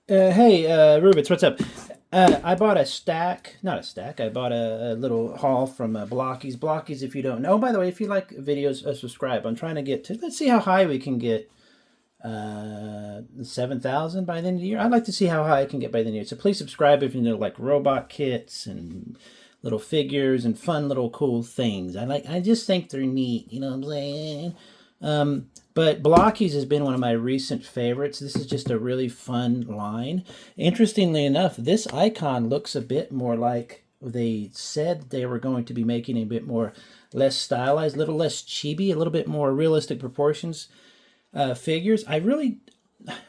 Rubens, what's up? I bought a stack, not a stack. I bought a little haul from Blokees. Blokees, if you don't know. By the way, if you like videos, subscribe. I'm trying to get to. Let's see how high we can get. 7,000 by the end of the year. I'd like to see how high I can get by the end of the year. So please subscribe if you know like robot kits and little figures and fun little cool things. I just think they're neat. You know what I'm saying? But Blokees has been one of my recent favorites. This is just a really fun line. Interestingly enough, this icon looks a bit more like they said they were going to be making a bit more less stylized, a little less chibi, a little bit more realistic proportions figures.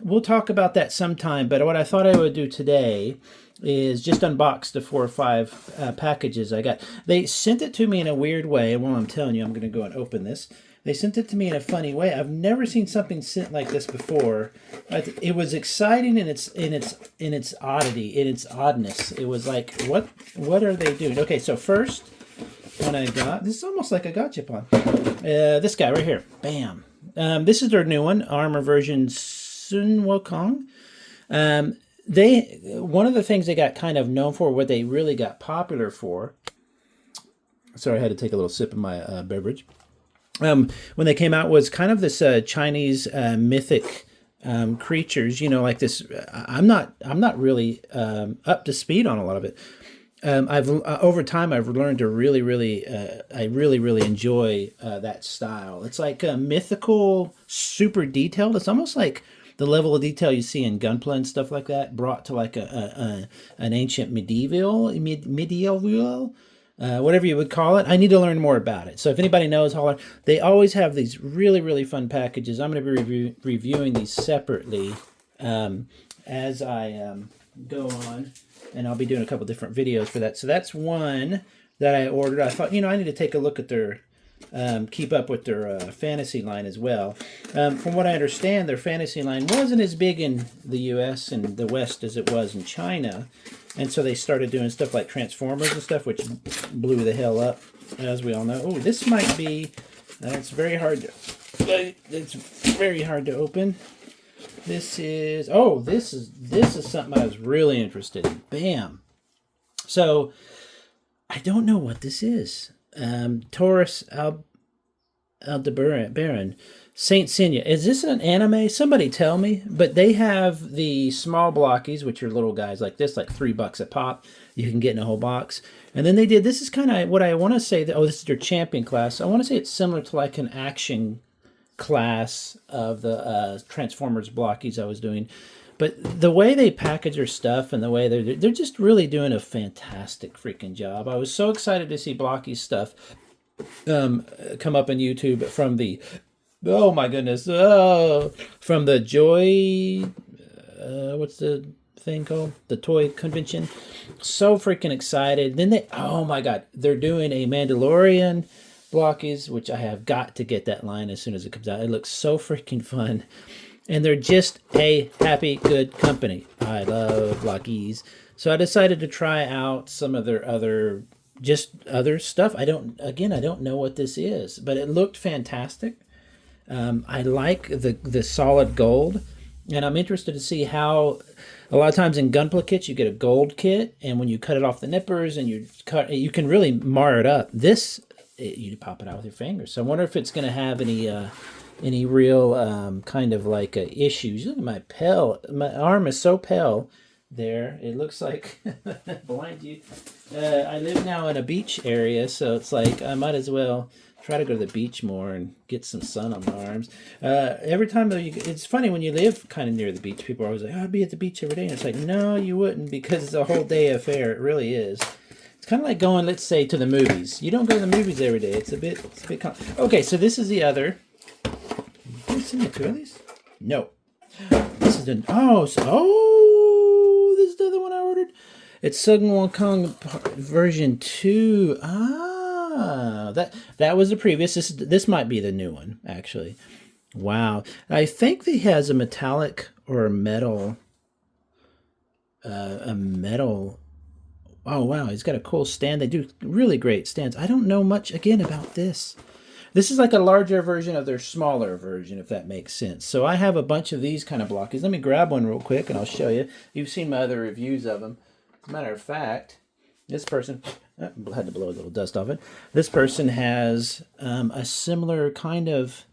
We'll talk about that sometime, but what I thought I would do today is just unbox the 4 or 5 packages I got. They sent it to me in a weird way, and while I'm telling you, I'm going to go and open this. They sent it to me in a funny way. I've never seen something sent like this before. It was exciting in its oddity, in its oddness. It was like, what are they doing? Okay, so first one I got, this is almost like a gachapon. This guy right here, bam. This is their new one, Armor version Sun Wukong. One of the things they got kind of known for, what they really got popular for. Sorry, I had to take a little sip of my beverage. When they came out was kind of this Chinese mythic creatures, like this. I'm not really up to speed on a lot of it. Over time I've learned to really I really enjoy that style. It's like mythical, super detailed. It's almost like the level of detail you see in Gunpla and stuff like that, brought to like an ancient medieval, whatever you would call it. I need to learn more about it. So if anybody knows, holler. They always have these really fun packages. I'm going to be reviewing these separately as I go on, and I'll be doing a couple different videos for that. So that's one that I ordered. I thought, I need to take a look at their, keep up with their fantasy line as well. From what I understand, their fantasy line wasn't as big in the U.S. and the West as it was in China. And so they started doing stuff like Transformers and stuff, which blew the hell up, as we all know. Oh, this might be, it's very hard to open. This is something I was really interested in. Bam. So, I don't know what this is. Taurus Aldebaran. Saint Seiya. Is this an anime? Somebody tell me. But they have the small Blokees, which are little guys like this, like $3 a pop. You can get in a whole box. And then they did, this is kind of what I want to say, this is their champion class. I want to say it's similar to like an action class of the Transformers Blokees I was doing. But the way they package their stuff and the way they're just really doing a fantastic freaking job. I was so excited to see Blokees stuff come up on YouTube from the, oh my goodness, from the Joy, what's the thing called? The toy convention. So freaking excited. Then oh my God, they're doing a Mandalorian Blokees, which I have got to get that line as soon as it comes out. It looks so freaking fun. And they're just a happy, good company. I love Blokees. So I decided to try out some of their other stuff. I don't know what this is, but it looked fantastic. I like the solid gold, and I'm interested to see how, a lot of times in Gunpla kits, you get a gold kit, and when you cut it off the nippers and you can really mar it up. You pop it out with your fingers. So I wonder if it's going to have any real kind of like issues. Look at my arm is so pale there. It looks like, blind you. I live now in a beach area, so it's like I might as well try to go to the beach more and get some sun on my arms. Every time though, it's funny when you live kind of near the beach, people are always like, I'd be at the beach every day. And it's like, no, you wouldn't, because it's a whole day affair. It really is. It's kind of like going, let's say, to the movies. You don't go to the movies every day. It's a bit okay, so this is the other. Did I send you 2 of these? No. This is this is the other one I ordered. It's Sun Wukong version 2. That was the previous. This might be the new one, actually. Wow. I think he has a metallic or a metal. Oh wow, he's got a cool stand. They do really great stands. I don't know much again about this. This is like a larger version of their smaller version, if that makes sense. So I have a bunch of these kind of blockies. Let me grab one real quick and I'll show you. You've seen my other reviews of them. As a matter of fact, this person, I had to blow a little dust off it. This person has a similar kind of,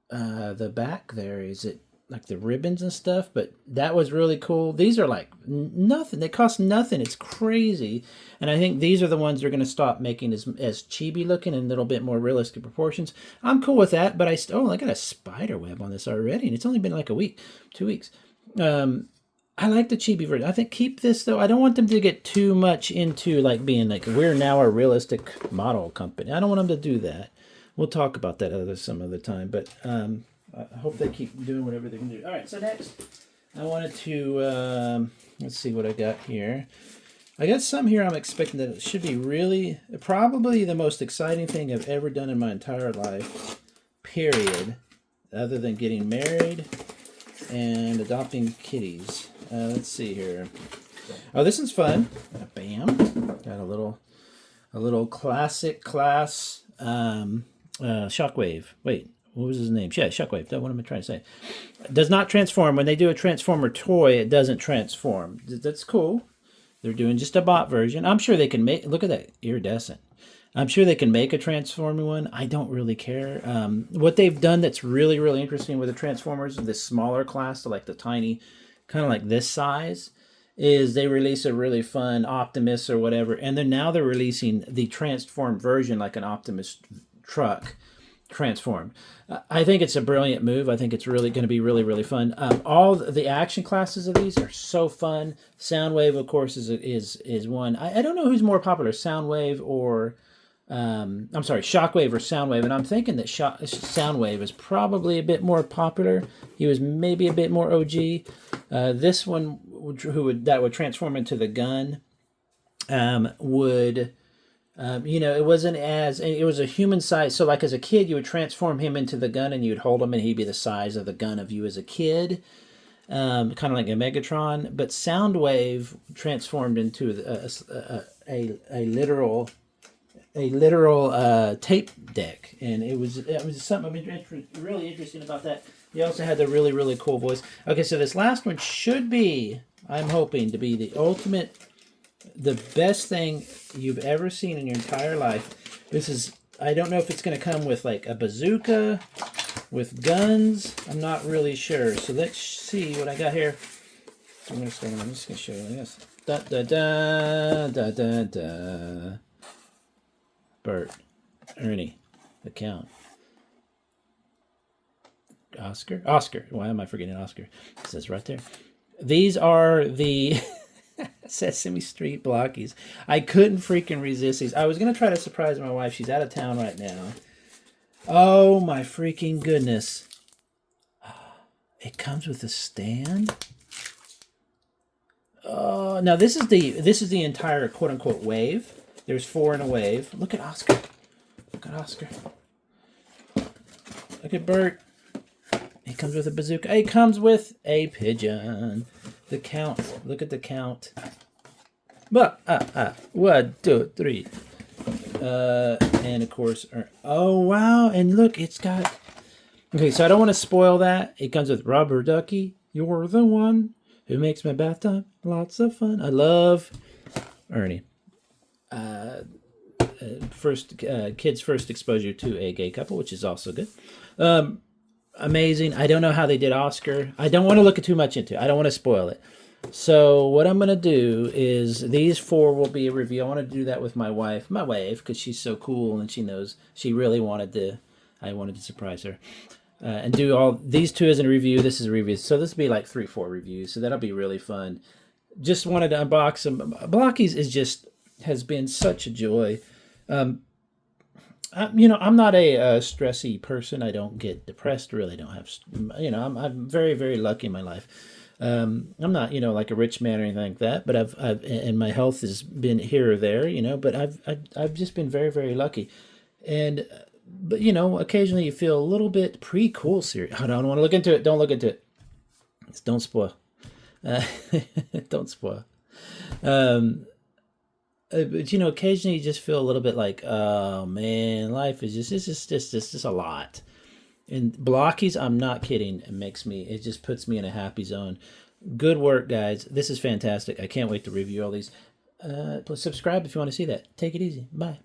the back there, is it like the ribbons and stuff, but that was really cool. These are like nothing. They cost nothing. It's crazy. And I think these are the ones they're going to stop making as chibi looking and a little bit more realistic proportions. I'm cool with that, but I got a spider web on this already, and it's only been like a week, 2 weeks. I like the chibi version. I think keep this though. I don't want them to get too much into like being like, we're now a realistic model company. I don't want them to do that. We'll talk about that some other time, but I hope they keep doing whatever they can do. All right, so next, I wanted to, let's see what I got here. I got some here I'm expecting that it should be probably the most exciting thing I've ever done in my entire life, period, other than getting married and adopting kitties. Let's see here. Oh, this is fun. Bam. Got a little classic class Shockwave. Wait. What was his name? Yeah, Shockwave. What am I trying to say? Does not transform. When they do a Transformer toy, it doesn't transform. That's cool. They're doing just a bot version. I'm sure they can make... Look at that. Iridescent. I'm sure they can make a Transforming one. I don't really care. What they've done that's really, really interesting with the Transformers, this smaller class, so like the tiny, kind of like this size, is they release a really fun Optimus or whatever, and then now they're releasing the transformed version like an Optimus truck transformed. I think it's a brilliant move. I think it's really going to be really, really fun. All the action classes of these are so fun. Soundwave, of course, is one. I don't know who's more popular, Soundwave or I'm sorry, Shockwave or Soundwave, and I'm thinking that Soundwave is probably a bit more popular. He was maybe a bit more OG. This one that would transform into the gun would. It was a human size. So like as a kid, you would transform him into the gun and you'd hold him and he'd be the size of the gun of you as a kid. Kind of like a Megatron, but Soundwave transformed into a literal tape deck. And it was something really interesting about that. He also had the really, really cool voice. Okay. So this last one should be, I'm hoping to be the best thing you've ever seen in your entire life. I don't know if it's going to come with like a bazooka, with guns. I'm not really sure. So let's see what I got here. I'm just going to show you this. Da da da da da da. Bert, Ernie, the Count. Oscar. Why am I forgetting Oscar? It says right there. These are the Sesame Street Blockies. I couldn't freaking resist these. I was going to try to surprise my wife. She's out of town right now. Oh my freaking goodness. It comes with a stand? Oh, now this is the entire quote unquote wave. There's 4 in a wave. Look at Oscar. Look at Bert. It comes with a bazooka. It comes with a pigeon. The Count. Look at the Count. 1, 2, 3. And of course, oh wow! And look, it's got. Okay, so I don't want to spoil that. It comes with Rubber Ducky. You're the one who makes my bathtub lots of fun. I love Ernie. Kids' first exposure to a gay couple, which is also good. Amazing. I don't know how they did Oscar. I don't want to look too much into it. I don't want to spoil it. So what I'm going to do is these 4 will be a review. I want to do that with my wife, because she's so cool and she knows she really I wanted to surprise her. And do all these 2 as a review. This is a review. So this will be like 3-4 reviews. So that'll be really fun. Just wanted to unbox them. Blokees has been such a joy. I'm not a stressy person. I don't get depressed. Really don't have, I'm very, very lucky in my life. I'm not, like a rich man or anything like that, but and my health has been here or there, but I've just been very, very lucky. And, but occasionally you feel a little bit pretty cool. Serious. I don't want to look into it. Don't look into it. Don't spoil. Don't spoil. But you know, occasionally you just feel a little bit like, oh man, life is just a lot. And Blockies, I'm not kidding. It just puts me in a happy zone. Good work, guys. This is fantastic. I can't wait to review all these. Please subscribe if you want to see that. Take it easy. Bye.